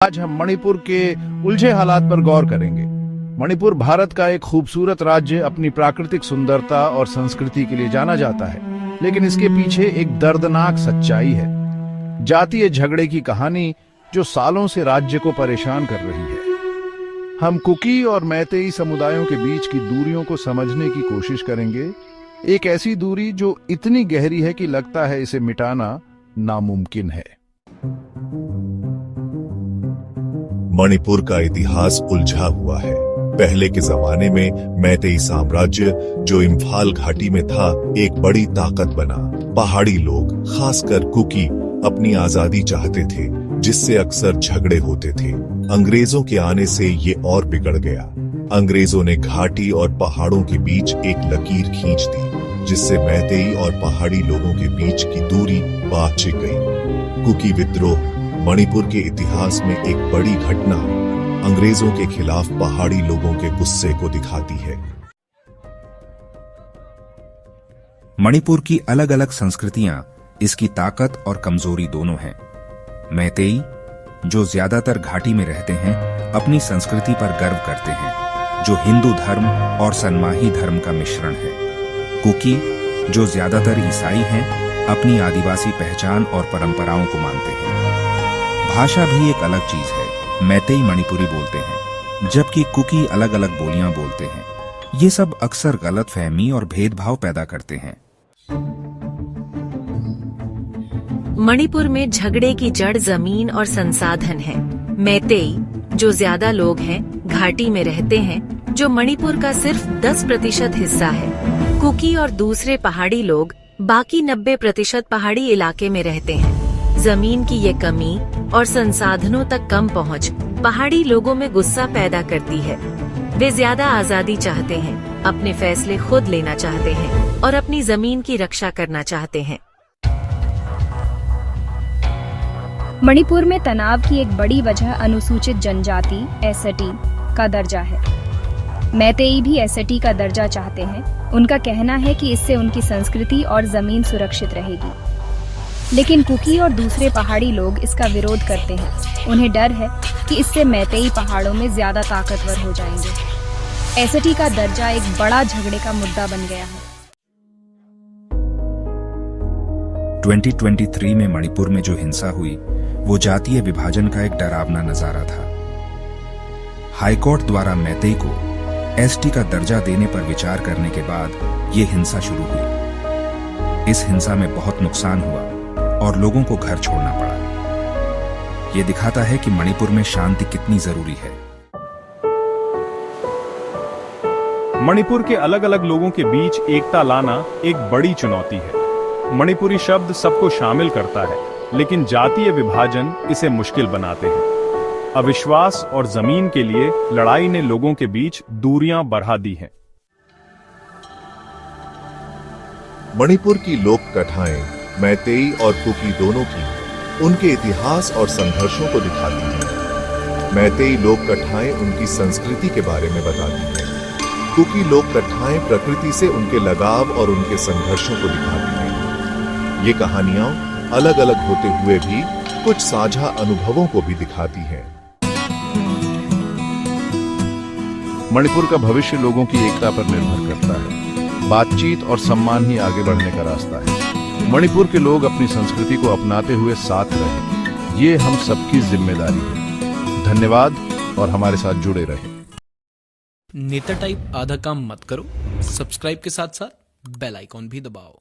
आज हम मणिपुर के उलझे हालात पर गौर करेंगे। मणिपुर भारत का एक खूबसूरत राज्य अपनी प्राकृतिक सुंदरता और संस्कृति के लिए जाना जाता है, लेकिन इसके पीछे एक दर्दनाक सच्चाई है। जातीय झगड़े की कहानी जो सालों से राज्य को परेशान कर रही है। हम कुकी और मैतेई समुदायों के बीच की दूरियों को समझने की कोशिश करेंगे। एक ऐसी दूरी जो इतनी गहरी है कि लगता है इसे मिटाना नामुमकिन है। मणिपुर का इतिहास उलझा हुआ है। पहले के जमाने में मैतेई साम्राज्य जो इम्फाल घाटी में था, एक बड़ी ताकत बना। पहाड़ी लोग, खासकर कुकी, अपनी आजादी चाहते थे, जिससे अक्सर झगड़े होते थे। अंग्रेजों के आने से ये और बिगड़ गया। अंग्रेजों ने घाटी और पहाड़ों के बीच एक लकीर खींच दी, जिससे मैतेई और पहाड़ी लोगों के बीच की दूरी बाँझ गई। कुकी विद्रोह मणिपुर के इतिहास में एक बड़ी घटना, अंग्रेजों के खिलाफ पहाड़ी लोगों के गुस्से को दिखाती है। मणिपुर की अलग अलग संस्कृतियां इसकी ताकत और कमजोरी दोनों हैं। मैतेई, जो ज्यादातर घाटी में रहते हैं, अपनी संस्कृति पर गर्व करते हैं, जो हिंदू धर्म और सनमाही धर्म का मिश्रण है। कुकी, जो ज्यादातर ईसाई हैं, अपनी आदिवासी पहचान और परंपराओं को मानते हैं। भाषा भी एक अलग चीज है। मैतेई मणिपुरी बोलते हैं, जबकि कुकी अलग अलग बोलियां बोलते हैं। ये सब अक्सर गलतफहमी और भेदभाव पैदा करते हैं। मणिपुर में झगड़े की जड़ जमीन और संसाधन है। मैतेई, जो ज्यादा लोग हैं, घाटी में रहते हैं, जो मणिपुर का सिर्फ 10% हिस्सा है। कुकी और दूसरे पहाड़ी लोग बाकी 90% पहाड़ी इलाके में रहते हैं। जमीन की ये कमी और संसाधनों तक कम पहुंच पहाड़ी लोगों में गुस्सा पैदा करती है। वे ज्यादा आजादी चाहते हैं, अपने फैसले खुद लेना चाहते हैं और अपनी जमीन की रक्षा करना चाहते हैं। मणिपुर में तनाव की एक बड़ी वजह अनुसूचित जनजाति एसटी का दर्जा है। मैतेई भी एसटी का दर्जा चाहते हैं। उनका कहना है कि इससे उनकी संस्कृति और जमीन सुरक्षित रहेगी, लेकिन कुकी और दूसरे पहाड़ी लोग इसका विरोध करते हैं। उन्हें डर है कि इससे मैतेई पहाड़ों में ज्यादा ताकतवर हो जाएंगे। एसटी का दर्जा एक बड़ा झगड़े का मुद्दा बन गया है। 2023 में मणिपुर में जो हिंसा हुई, वो जातीय विभाजन का एक डरावना नजारा था। हाईकोर्ट द्वारा मैतेई को एसटी का दर्जा देने पर विचार करने के बाद ये हिंसा शुरू हुई। इस हिंसा में बहुत नुकसान हुआ और लोगों को घर छोड़ना पड़ा। ये दिखाता है कि मणिपुर में शांति कितनी जरूरी है। मणिपुर के अलग अलग लोगों के बीच एकता लाना एक बड़ी चुनौती है। मणिपुरी शब्द सबको शामिल करता है, लेकिन जातीय विभाजन इसे मुश्किल बनाते हैं। अविश्वास और जमीन के लिए लड़ाई ने लोगों के बीच दूरियां बढ़ा दी हैं। मणिपुर की लोक कथाएं मैतेई और कुकी दोनों की उनके इतिहास और संघर्षों को दिखाती हैं। मैतेई लोक कथाएं उनकी संस्कृति के बारे में बताती हैं। कुकी लोक कथाएं प्रकृति से उनके लगाव और उनके संघर्षों को दिखाती हैं। ये कहानियां अलग अलग होते हुए भी कुछ साझा अनुभवों को भी दिखाती हैं। मणिपुर का भविष्य लोगों की एकता पर निर्भर करता है। बातचीत और सम्मान ही आगे बढ़ने का रास्ता है। मणिपुर के लोग अपनी संस्कृति को अपनाते हुए साथ रहें, ये हम सबकी जिम्मेदारी है। धन्यवाद और हमारे साथ जुड़े रहें। नेता टाइप आधा काम मत करो, सब्सक्राइब के साथ साथ बेल आइकॉन भी दबाओ।